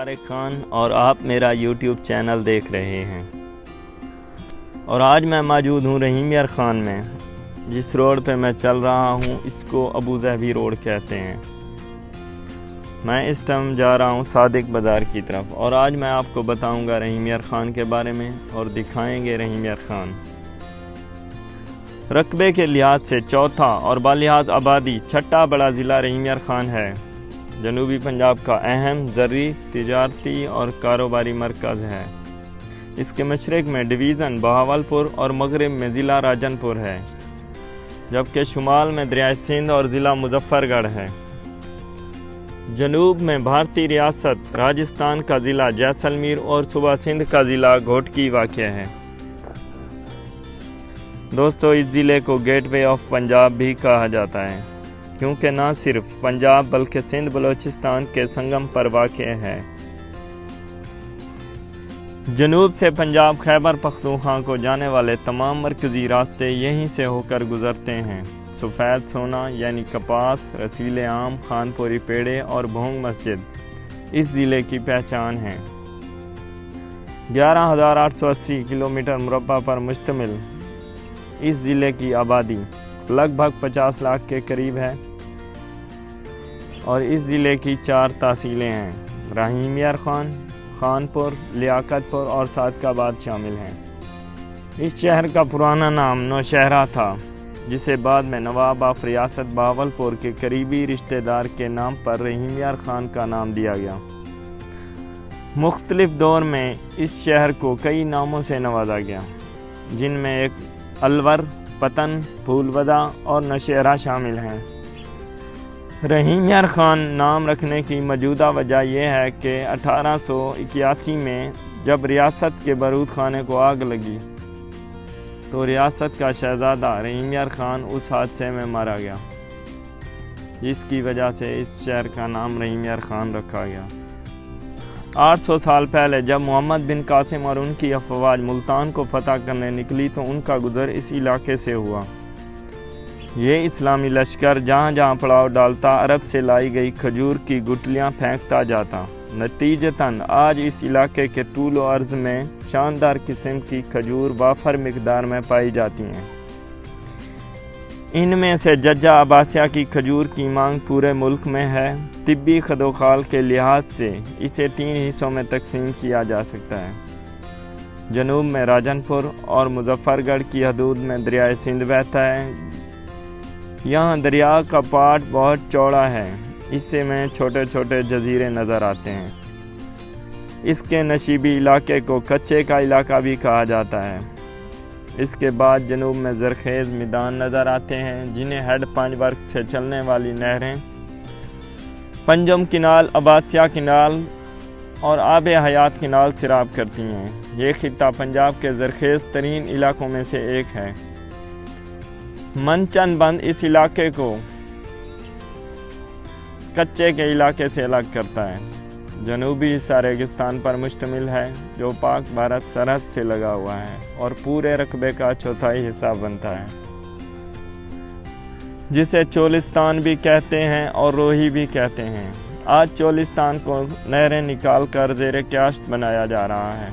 طارق خان اور آپ میرا یوٹیوب چینل دیکھ رہے ہیں اور آج میں موجود ہوں رحیم یار خان میں. جس روڈ پہ میں چل رہا ہوں اس کو ابو ظہبی روڈ کہتے ہیں. میں اس ٹائم جا رہا ہوں صادق بازار کی طرف اور آج میں آپ کو بتاؤں گا رحیم یار خان کے بارے میں اور دکھائیں گے رحیم یار خان. رقبے کے لحاظ سے چوتھا اور بالحاظ آبادی چھٹا بڑا ضلع رحیم یار خان ہے. جنوبی پنجاب کا اہم زرعی، تجارتی اور کاروباری مرکز ہے. اس کے مشرق میں ڈویژن بہاولپور اور مغرب میں ضلع راجن پور ہے، جبکہ شمال میں دریائے سندھ اور ضلع مظفر گڑھ ہے. جنوب میں بھارتی ریاست راجستھان کا ضلع جیسلمیر اور صوبہ سندھ کا ضلع گھوٹکی واقع ہے. دوستو، اس ضلع کو گیٹ وے آف پنجاب بھی کہا جاتا ہے کیونکہ نہ صرف پنجاب بلکہ سندھ بلوچستان کے سنگم پر واقع ہے. جنوب سے پنجاب خیبر پختونخوا کو جانے والے تمام مرکزی راستے یہیں سے ہو کر گزرتے ہیں. سفید سونا یعنی کپاس، رسیل عام، خان پوری پیڑے اور بھونگ مسجد اس ضلع کی پہچان ہیں. 11,880 کلومیٹر مربع پر مشتمل اس ضلع کی آبادی لگ بھگ 50 لاکھ کے قریب ہے اور اس ضلع کی 4 تحصیلیں ہیں. رحیم یار خان، خان پور، لیاقت پور اور صادق آباد شامل ہیں. اس شہر کا پرانا نام نوشہرہ تھا، جسے بعد میں نواب آف ریاست بہاولپور کے قریبی رشتہ دار کے نام پر رحیم یار خان کا نام دیا گیا. مختلف دور میں اس شہر کو کئی ناموں سے نوازا گیا، جن میں ایک الور، پتن، پھولودا اور نوشہرہ شامل ہیں. رحیم یار خان نام رکھنے کی موجودہ وجہ یہ ہے کہ 1881 میں جب ریاست کے بارود خانے کو آگ لگی تو ریاست کا شہزادہ رحیم یار خان اس حادثے میں مارا گیا، جس کی وجہ سے اس شہر کا نام رحیم یار خان رکھا گیا. 800 سال پہلے جب محمد بن قاسم اور ان کی افواج ملتان کو فتح کرنے نکلی تو ان کا گزر اس علاقے سے ہوا. یہ اسلامی لشکر جہاں جہاں پڑاؤ ڈالتا عرب سے لائی گئی کھجور کی گٹلیاں پھینکتا جاتا. نتیجتاً آج اس علاقے کے طول و عرض میں شاندار قسم کی کھجور وافر مقدار میں پائی جاتی ہیں. ان میں سے ججہ عباسیہ کی کھجور کی مانگ پورے ملک میں ہے. طبی خدوخال کے لحاظ سے اسے 3 حصوں میں تقسیم کیا جا سکتا ہے. جنوب میں راجن پور اور مظفر گڑھ کی حدود میں دریائے سندھ بہتا ہے. یہاں دریا کا پاٹ بہت چوڑا ہے، اس سے میں چھوٹے چھوٹے جزیرے نظر آتے ہیں. اس کے نشیبی علاقے کو کچے کا علاقہ بھی کہا جاتا ہے. اس کے بعد جنوب میں زرخیز میدان نظر آتے ہیں، جنہیں ہیڈ پنج ورک سے چلنے والی نہریں پنجم کنال، عباسیہ کنال اور آب حیات کنال سیراب کرتی ہیں. یہ خطہ پنجاب کے زرخیز ترین علاقوں میں سے ایک ہے. منچن بند اس علاقے کو کچے کے علاقے سے الگ کرتا ہے. جنوبی حصہ ریگستان پر مشتمل ہے جو پاک بھارت سرحد سے لگا ہوا ہے اور پورے رقبے کا 1/4 حصہ بنتا ہے، جسے چولستان بھی کہتے ہیں اور روہی بھی کہتے ہیں. آج چولستان کو نہریں نکال کر زیر کاشت بنایا جا رہا ہے.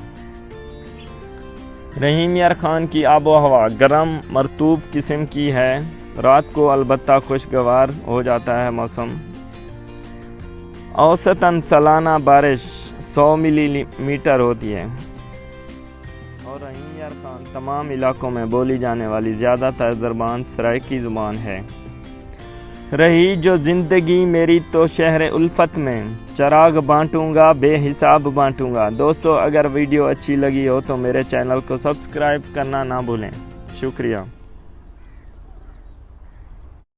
رحیم یار خان کی آب و ہوا گرم مرطوب قسم کی ہے. رات کو البتہ خوشگوار ہو جاتا ہے موسم. اوسطاً سالانہ بارش 100 ملی میٹر ہوتی ہے اور رحیم یار خان تمام علاقوں میں بولی جانے والی زیادہ تر زبان سرائکی زبان ہے. رہی جو زندگی میری تو شہر الفت میں، چراغ بانٹوں گا بے حساب بانٹوں گا. دوستو، اگر ویڈیو اچھی لگی ہو تو میرے چینل کو سبسکرائب کرنا نہ بھولیں. شکریہ.